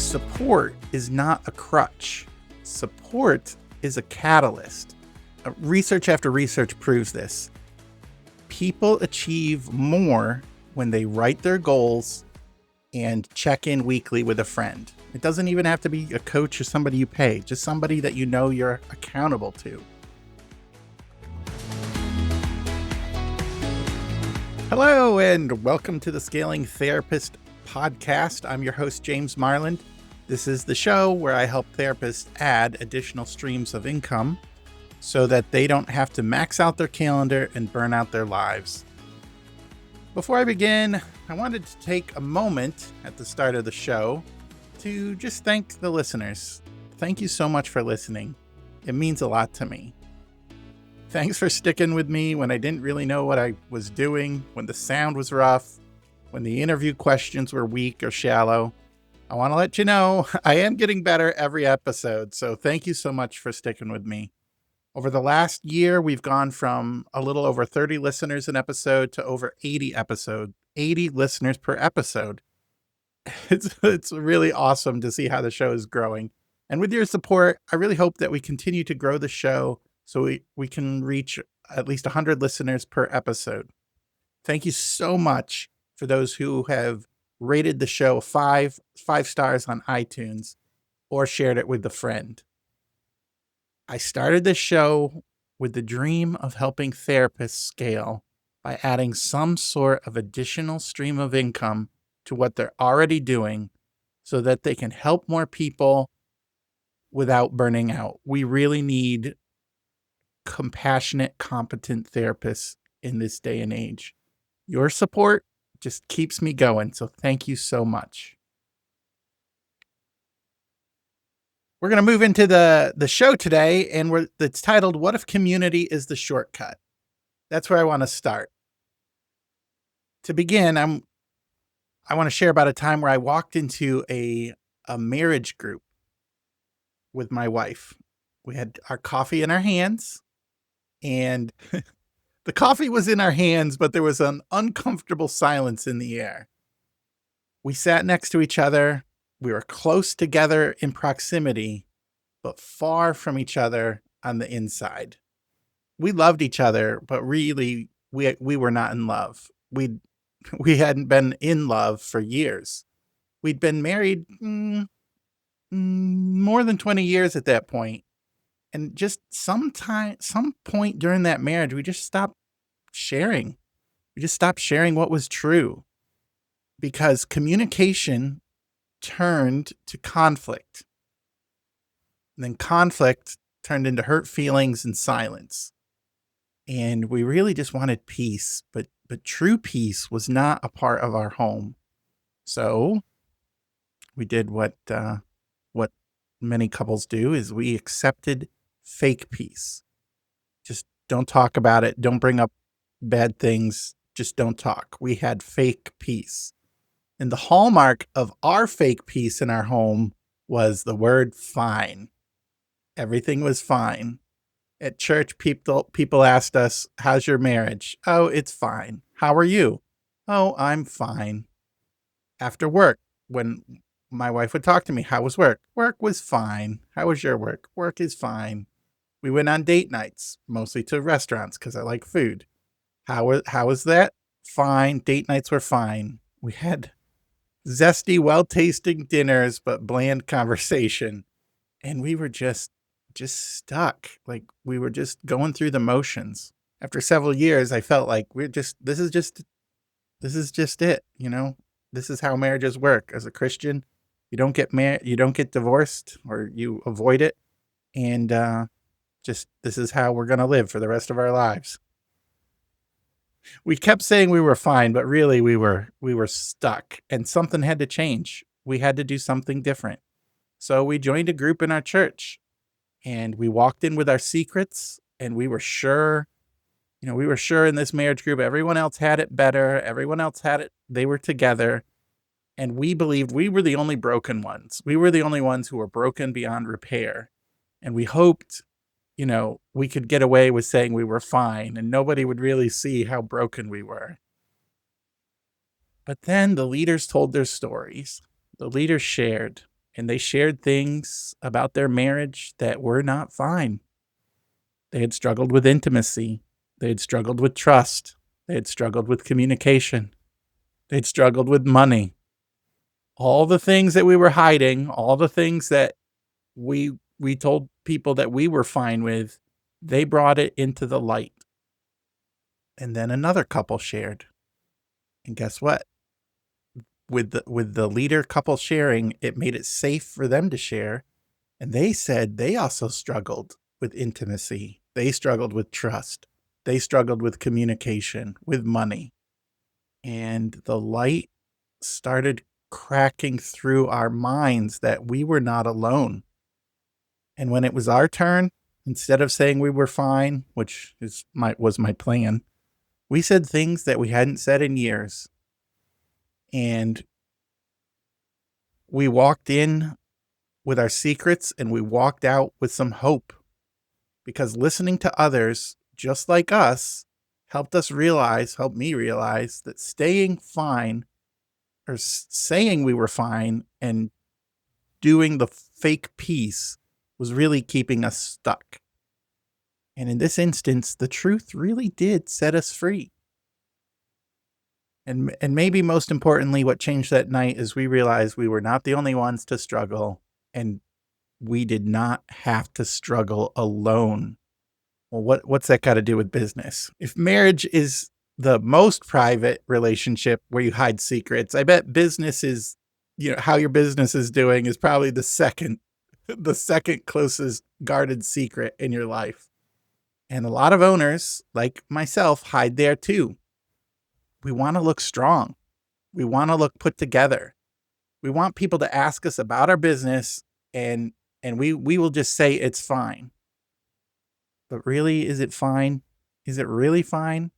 Support is not a crutch. Support is a catalyst. Research after research proves this. People achieve more when they write their goals and check in weekly with a friend. It doesn't even have to be a coach or somebody you pay, just somebody that you know you're accountable to. Hello, and welcome to the Scaling Therapist podcast. I'm your host, James Marland. This is the show where I help therapists add additional streams of income so that they don't have to max out their calendar and burn out their lives. Before I begin, I wanted to take a moment at the start of the show to just thank the listeners. Thank you so much for listening. It means a lot to me. Thanks for sticking with me when I didn't really know what I was doing, when the sound was rough, when the interview questions were weak or shallow. I want to let you know I am getting better every episode, so thank you so much for sticking with me. Over the last year, we've gone from a little over 30 listeners an episode to over 80 listeners per episode. It's really awesome to see how the show is growing. And with your support, I really hope that we continue to grow the show so we can reach at least 100 listeners per episode. Thank you so much for those who have rated the show five stars on iTunes or shared it with a friend. I started this show with the dream of helping therapists scale by adding some sort of additional stream of income to what they're already doing so that they can help more people without burning out. We really need compassionate, competent therapists in this day and age. Your support just keeps me going, so thank you so much. We're going to move into the show today, and it's titled, What If Community is the Shortcut? That's where I want to start. To begin, I want to share about a time where I walked into a marriage group with my wife. We had our coffee in our hands, and the coffee was in our hands, but there was an uncomfortable silence in the air. We sat next to each other. We were close together in proximity, but far from each other on the inside. We loved each other, but really, we were not in love. We hadn't been in love for years. We'd been married more than 20 years at that point. And just some point during that marriage, we just stopped sharing. We just stopped sharing what was true because communication turned to conflict. And then conflict turned into hurt feelings and silence. And we really just wanted peace, but true peace was not a part of our home. So we did what many couples do is we accepted fake peace. Just don't talk about it. Don't bring up bad things. Just don't talk. We had fake peace. And the hallmark of our fake peace in our home was the word fine. Everything was fine. At church, people asked us, how's your marriage? Oh, it's fine. How are you? Oh, I'm fine. After work, when my wife would talk to me, how was work? Work was fine. How was your work? Work is fine. We went on date nights, mostly to restaurants because I like food. How was that? Fine. Date nights were fine. We had zesty, well-tasting dinners, but bland conversation. And we were just stuck. Like we were just going through the motions. After several years, I felt like this is just it. You know, this is how marriages work. As a Christian, you don't get married, you don't get divorced, or you avoid it. And, this is how we're going to live for the rest of our lives. We kept saying we were fine, but really we were stuck and something had to change. We had to do something different. So we joined a group in our church and we walked in with our secrets and we were sure in this marriage group, everyone else had it better. Everyone else had it. They were together. And we believed we were the only broken ones. We were the only ones who were broken beyond repair. And we hoped, we could get away with saying we were fine and nobody would really see how broken we were. But then the leaders told their stories. The leaders shared and they shared things about their marriage that were not fine. They had struggled with intimacy. They had struggled with trust. They had struggled with communication. They'd struggled with money. All the things that we were hiding, all the things that we told people that we were fine with, they brought it into the light. And then another couple shared. And guess what? With the leader couple sharing, it made it safe for them to share. And they said they also struggled with intimacy. They struggled with trust. They struggled with communication, with money. And the light started cracking through our minds that we were not alone. And when it was our turn, instead of saying we were fine, which was my plan, we said things that we hadn't said in years. And we walked in with our secrets and we walked out with some hope, because listening to others just like us helped me realize that staying fine, or saying we were fine and doing the fake peace, was really keeping us stuck. And in this instance, the truth really did set us free. And maybe most importantly, what changed that night is we realized we were not the only ones to struggle, and we did not have to struggle alone. Well, what's that got to do with business? If marriage is the most private relationship where you hide secrets, I bet business is, how your business is doing is probably the second closest guarded secret in your life. And a lot of owners, like myself, hide there too. We want to look strong. We want to look put together. We want people to ask us about our business, and we will just say it's fine. But really, is it fine? Is it really fine?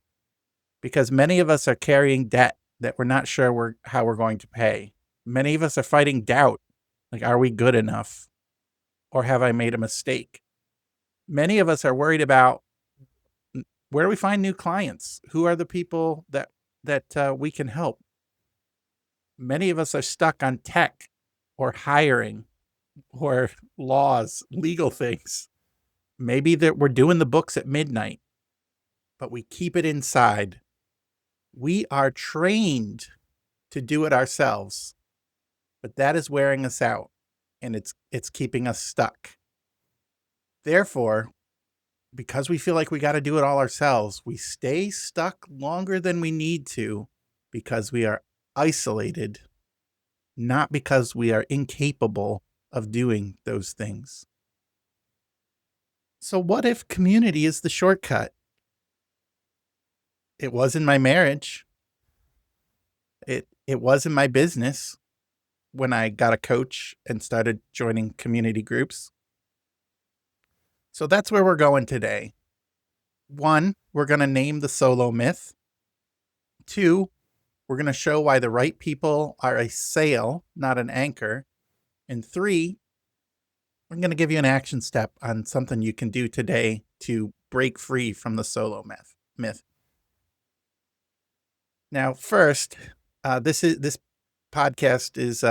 Because many of us are carrying debt that we're not sure how we're going to pay. Many of us are fighting doubt. Like, are we good enough? Or have I made a mistake? Many of us are worried about, where do we find new clients? Who are the people that we can help? Many of us are stuck on tech or hiring or laws, legal things. Maybe that we're doing the books at midnight, but we keep it inside. We are trained to do it ourselves, but that is wearing us out, and it's keeping us stuck. Therefore, because we feel like we got to do it all ourselves, we stay stuck longer than we need to, because we are isolated, not because we are incapable of doing those things. So what if community is the shortcut? It was in my marriage. It was in my business when I got a coach and started joining community groups. So that's where we're going today. 1, we're going to name the solo myth. 2, we're going to show why the right people are a sail, not an anchor. And 3, I'm going to give you an action step on something you can do today to break free from the solo myth. Now, first, this podcast is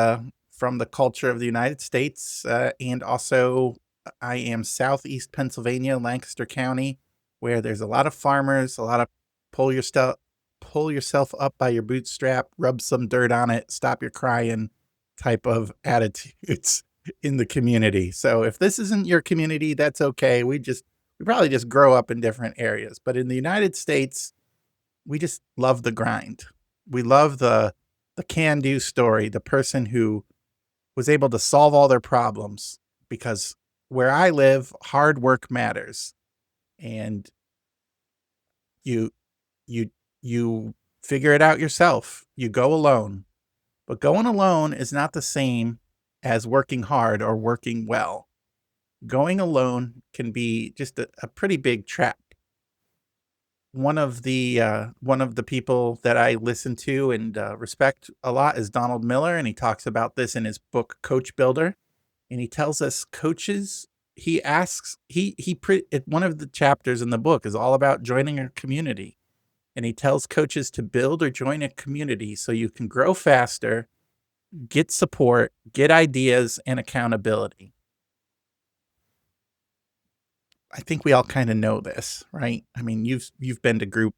from the culture of the United States, and also I am Southeast Pennsylvania, Lancaster County, where there's a lot of farmers, a lot of pull yourself up by your bootstrap, rub some dirt on it, stop your crying type of attitudes in the community. So if this isn't your community, that's okay. We probably just grow up in different areas. But in the United States, we just love the grind. We love the can-do story, the person who was able to solve all their problems, because where I live, hard work matters. And you figure it out yourself. You go alone. But going alone is not the same as working hard or working well. Going alone can be just a pretty big trap. One of the people that I listen to and respect a lot is Donald Miller, and he talks about this in his book Coach Builder. And he tells us coaches. One of the chapters in the book is all about joining a community, and he tells coaches to build or join a community so you can grow faster, get support, get ideas and accountability. I think we all kind of know this, right? I mean, you've been to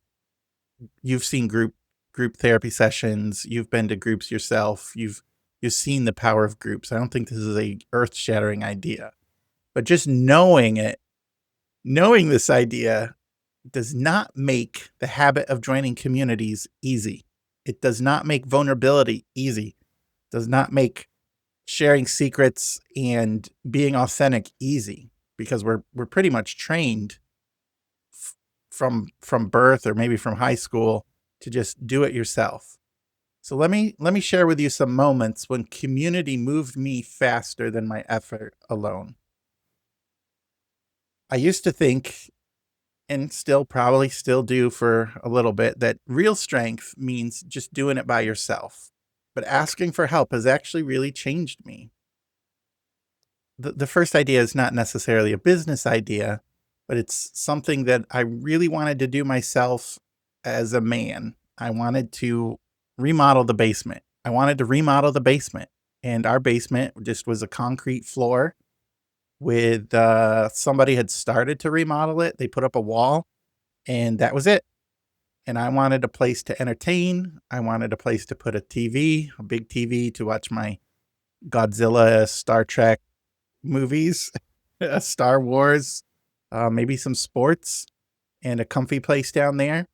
you've seen group therapy sessions, you've been to groups yourself, you've seen the power of groups. I don't think this is a earth-shattering idea. But just knowing this idea does not make the habit of joining communities easy. It does not make vulnerability easy. Does not make sharing secrets and being authentic easy because we're pretty much trained from birth or maybe from high school to just do it yourself. So let me share with you some moments when community moved me faster than my effort alone. I used to think, and still probably still do for a little bit, that real strength means just doing it by yourself. But asking for help has actually really changed me. The first idea is not necessarily a business idea, but it's something that I really wanted to do myself as a man. I wanted to remodel the basement. I wanted to remodel the basement. And our basement just was a concrete floor with somebody had started to remodel it. They put up a wall and that was it. And I wanted a place to entertain. I wanted a place to put a TV, a big TV to watch my Godzilla, Star Trek movies, Star Wars, maybe some sports, and a comfy place down there.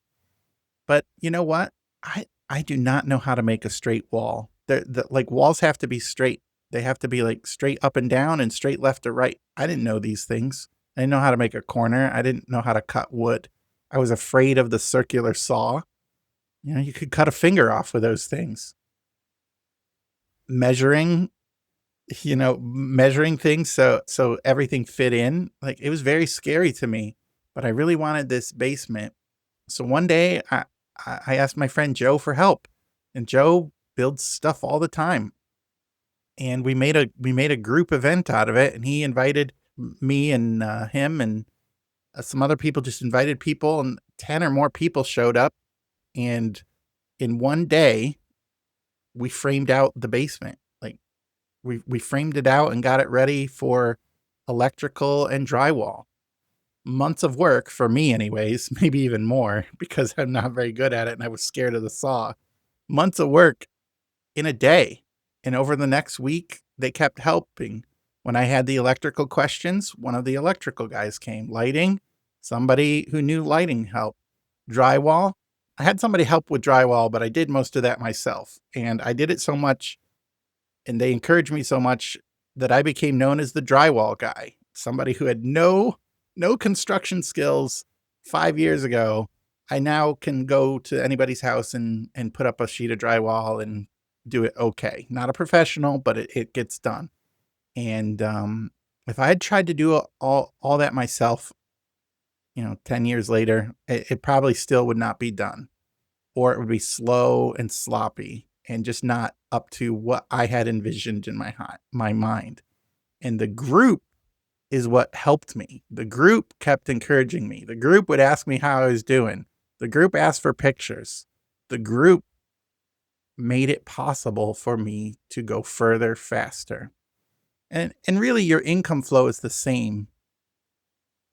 But you know what? I do not know how to make a straight wall. Like walls have to be straight. They have to be like straight up and down and straight left or right. I didn't know these things. I didn't know how to make a corner. I didn't know how to cut wood. I was afraid of the circular saw. You know, you could cut a finger off with those things. Measuring, measuring things so everything fit in. Like it was very scary to me, but I really wanted this basement. So one day I asked my friend Joe for help, and Joe builds stuff all the time. And we made a group event out of it, and he invited me and him and some other people, just invited people, and 10 or more people showed up. And in one day, we framed out the basement. Like we framed it out and got it ready for electrical and drywall. Months of work for me anyways, maybe even more because I'm not very good at it and I was scared of the saw. Months of work in a day. And over the next week, they kept helping. When I had the electrical questions, one of the electrical guys came. Lighting, somebody who knew lighting helped. Drywall, I had somebody help with drywall, but I did most of that myself. And I did it so much, and they encouraged me so much that I became known as the drywall guy. Somebody who had no construction skills 5 years ago. I now can go to anybody's house and put up a sheet of drywall and do it okay. Not a professional, but it gets done. And if I had tried to do all that myself, 10 years later, it probably still would not be done, or it would be slow and sloppy and just not up to what I had envisioned in my mind. And the group is what helped me. The group kept encouraging me. The group would ask me how I was doing. The group asked for pictures. The group made it possible for me to go further faster. And really your income flow is the same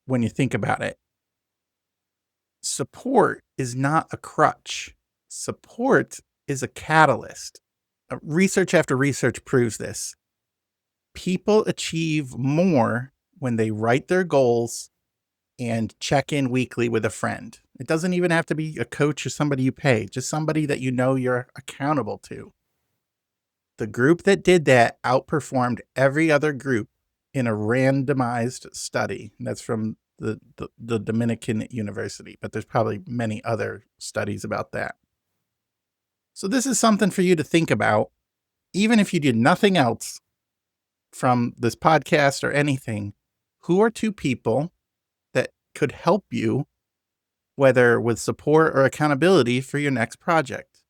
when you think about it. Support is not a crutch. Support is a catalyst. Research after research proves this. People achieve more when they write their goals and check in weekly with a friend. It doesn't even have to be a coach or somebody you pay, just somebody that you know you're accountable to. The group that did that outperformed every other group in a randomized study. And that's from the Dominican University, but there's probably many other studies about that. So this is something for you to think about, even if you did nothing else from this podcast or anything. Who are two people that could help you, whether with support or accountability, for your next project?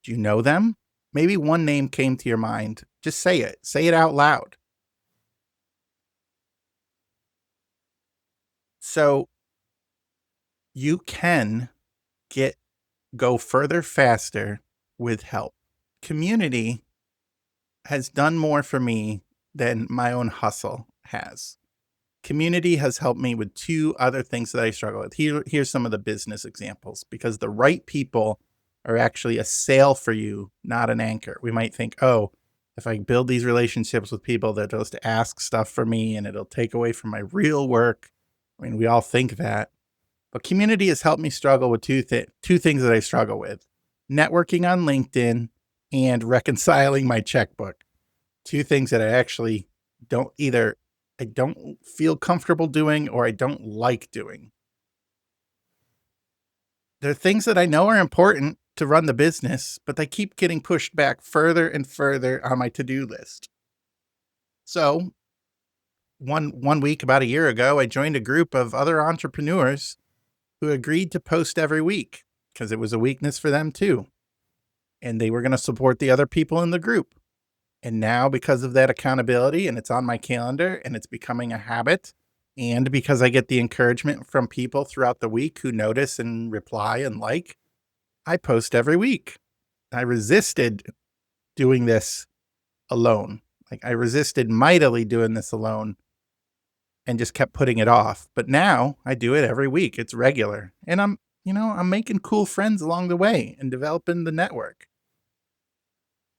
Do you know them? Maybe one name came to your mind. Just say it. Say it out loud. So you can go further faster with help. Community has done more for me than my own hustle has. Community has helped me with two other things that I struggle with. Here's some of the business examples because the right people are actually a sail for you, not an anchor. We might think, oh, if I build these relationships with people, they'll just ask stuff for me and it'll take away from my real work. I mean, we all think that. But community has helped me struggle with two things that I struggle with: networking on LinkedIn and reconciling my checkbook. Two things that I actually don't either I don't feel comfortable doing or I don't like doing. They're things that I know are important to run the business, but they keep getting pushed back further and further on my to-do list. So, one week about a year ago, I joined a group of other entrepreneurs who agreed to post every week because it was a weakness for them too. And they were going to support the other people in the group. And now, because of that accountability, and it's on my calendar and it's becoming a habit, and because I get the encouragement from people throughout the week who notice and reply and like, I post every week. I resisted doing this alone. Like, I resisted mightily doing this alone and just kept putting it off. But now I do it every week. It's regular. And I'm making cool friends along the way and developing the network.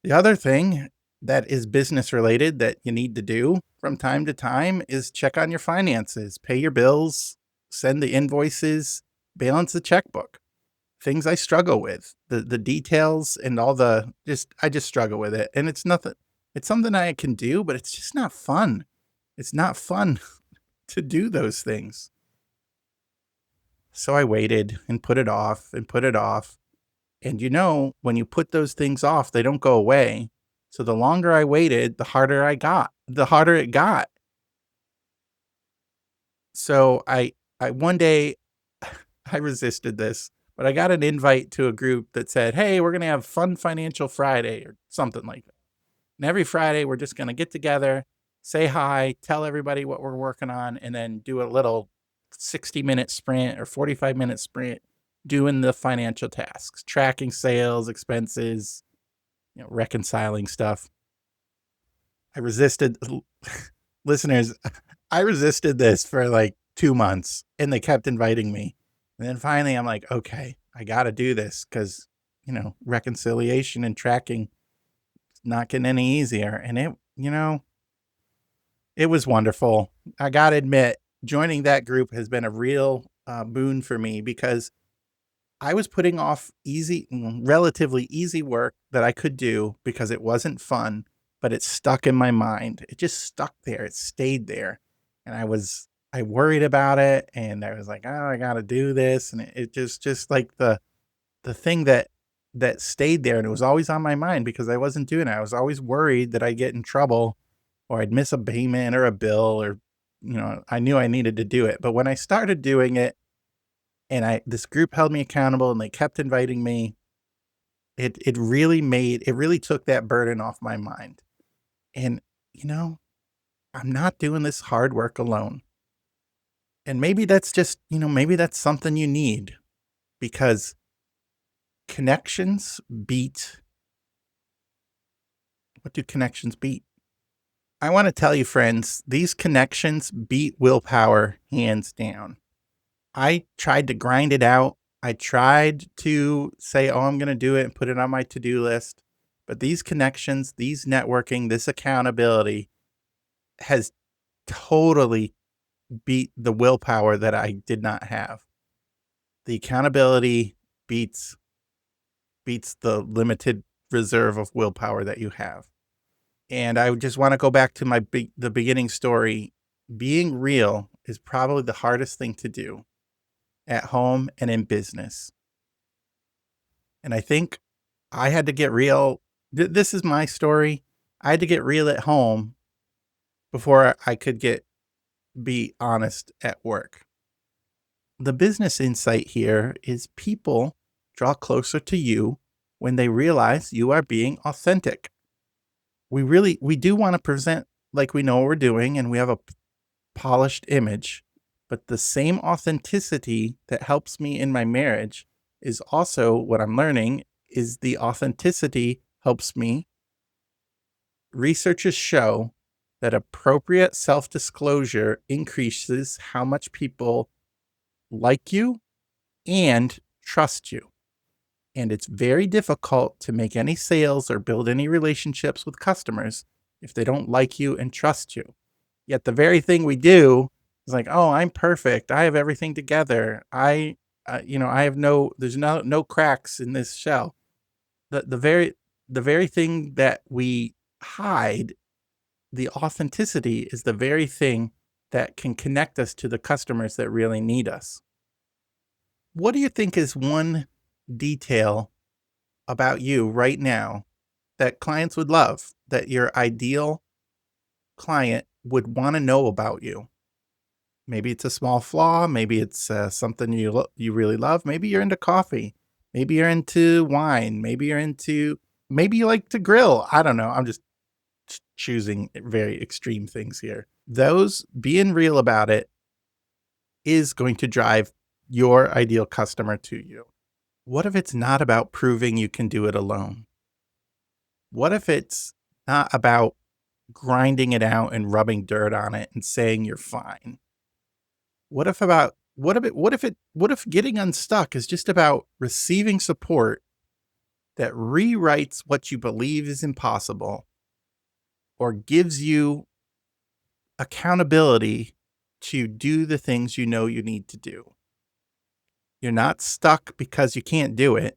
The other thing that is business related that you need to do from time to time is check on your finances, pay your bills, send the invoices, balance the checkbook. Things I struggle with, the details and all I just struggle with it. And it's something I can do, but it's just not fun. It's not fun to do those things. So I waited and put it off and put it off. And when you put those things off, they don't go away. So the longer I waited, the harder it got. So I one day I resisted this, but I got an invite to a group that said, "Hey, we're going to have Fun Financial Friday," or something like that. And every Friday we're just going to get together, say hi, tell everybody what we're working on, and then do a little 60-minute sprint or 45-minute sprint doing the financial tasks, tracking sales, expenses, reconciling stuff. I resisted listeners. I resisted this for like 2 months and they kept inviting me. And then finally I'm like, okay, I got to do this because, reconciliation and tracking is not getting any easier. And it was wonderful. I got to admit, joining that group has been a real boon for me because I was putting off relatively easy work that I could do because it wasn't fun, but it stuck in my mind. It just stuck there. It stayed there. And I worried about it and I was like, oh, I got to do this. And it just like the thing that stayed there. And it was always on my mind because I wasn't doing it. I was always worried that I'd get in trouble or I'd miss a payment or a bill or, I knew I needed to do it. But when I started doing it, and this group held me accountable and they kept inviting me, it really took that burden off my mind. And, I'm not doing this hard work alone. And maybe that's just, maybe that's something you need because connections beat. What do connections beat? I want to tell you, friends, these connections beat willpower hands down. I tried to grind it out. I tried to say, oh, I'm going to do it and put it on my to-do list. But these connections, these networking, this accountability has totally beat the willpower that I did not have. The accountability beats the limited reserve of willpower that you have. And I just want to go back to the beginning story. Being real is probably the hardest thing to do at home and in business. And I think I had to get real. This is my story. I had to get real at home before I could be honest at work. The business insight here is people draw closer to you when they realize you are being authentic. We do want to present like we know what we're doing and we have a polished image, but the same authenticity that helps me in my marriage is also what I'm learning is the authenticity helps me. Researchers show that appropriate self-disclosure increases how much people like you and trust you. And it's very difficult to make any sales or build any relationships with customers if they don't like you and trust you. Yet the very thing we do is like, oh, I'm perfect. I have everything together. I have there's no cracks in this shell. The very thing that we hide, the authenticity, is the very thing that can connect us to the customers that really need us. What do you think is one detail about you right now that clients would love, that your ideal client would want to know about you? Maybe it's a small flaw. Maybe it's something you really love. Maybe you're into coffee. Maybe you're into wine. Maybe you like to grill. I don't know. I'm just choosing very extreme things here. Those, being real about it, is going to drive your ideal customer to you. What if it's not about proving you can do it alone? What if it's not about grinding it out and rubbing dirt on it and saying you're fine? What if getting unstuck is just about receiving support that rewrites what you believe is impossible or gives you accountability to do the things you know you need to do? You're not stuck because you can't do it.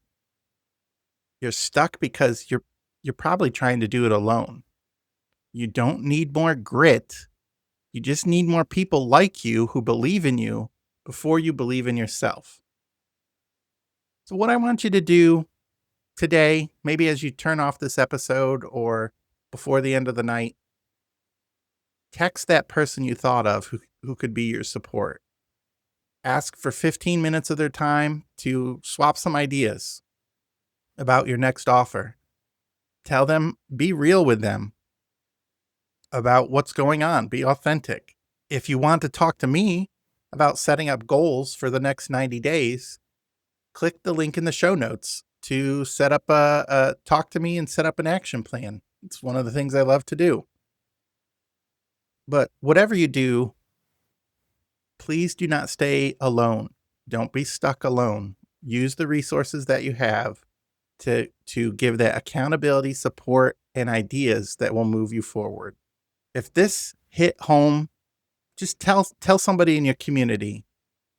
You're stuck because you're probably trying to do it alone. You don't need more grit. You just need more people like you who believe in you before you believe in yourself. So what I want you to do today, maybe as you turn off this episode or before the end of the night, text that person you thought of who could be your support. Ask for 15 minutes of their time to swap some ideas about your next offer. Tell them, be real with them about what's going on. Be authentic. If you want to talk to me about setting up goals for the next 90 days, click the link in the show notes to set up talk to me and set up an action plan. It's one of the things I love to do. But whatever you do, please do not stay alone. Don't be stuck alone. Use the resources that you have to give that accountability, support, and ideas that will move you forward. If this hit home, just tell somebody in your community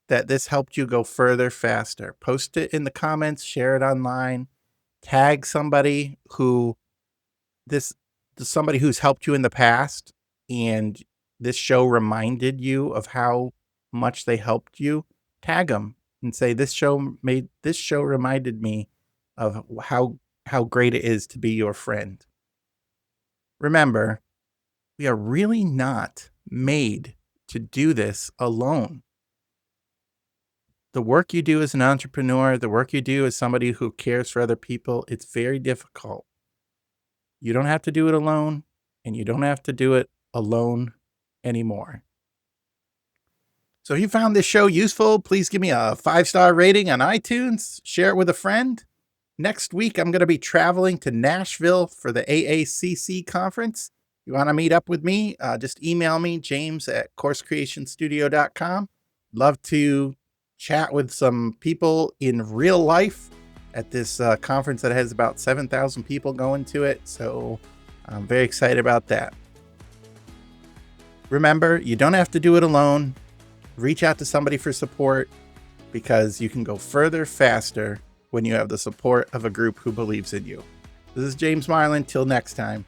that this helped you go further, faster. Post it in the comments, share it online, tag somebody somebody who's helped you in the past, and this show reminded you of how much they helped you. Tag them and say, this show reminded me of how great it is to be your friend. Remember, we are really not made to do this alone. The work you do as an entrepreneur, the work you do as somebody who cares for other people, it's very difficult. You don't have to do it alone, and you don't have to do it alone anymore. So if you found this show useful, please give me a 5-star rating on iTunes. Share it with a friend. Next week, I'm going to be traveling to Nashville for the AACC conference. You want to meet up with me? Just email me, james@coursecreationstudio.com. Love to chat with some people in real life at this conference that has about 7,000 people going to it. So I'm very excited about that. Remember, you don't have to do it alone. Reach out to somebody for support, because you can go further, faster when you have the support of a group who believes in you. This is James Marlin. Till next time.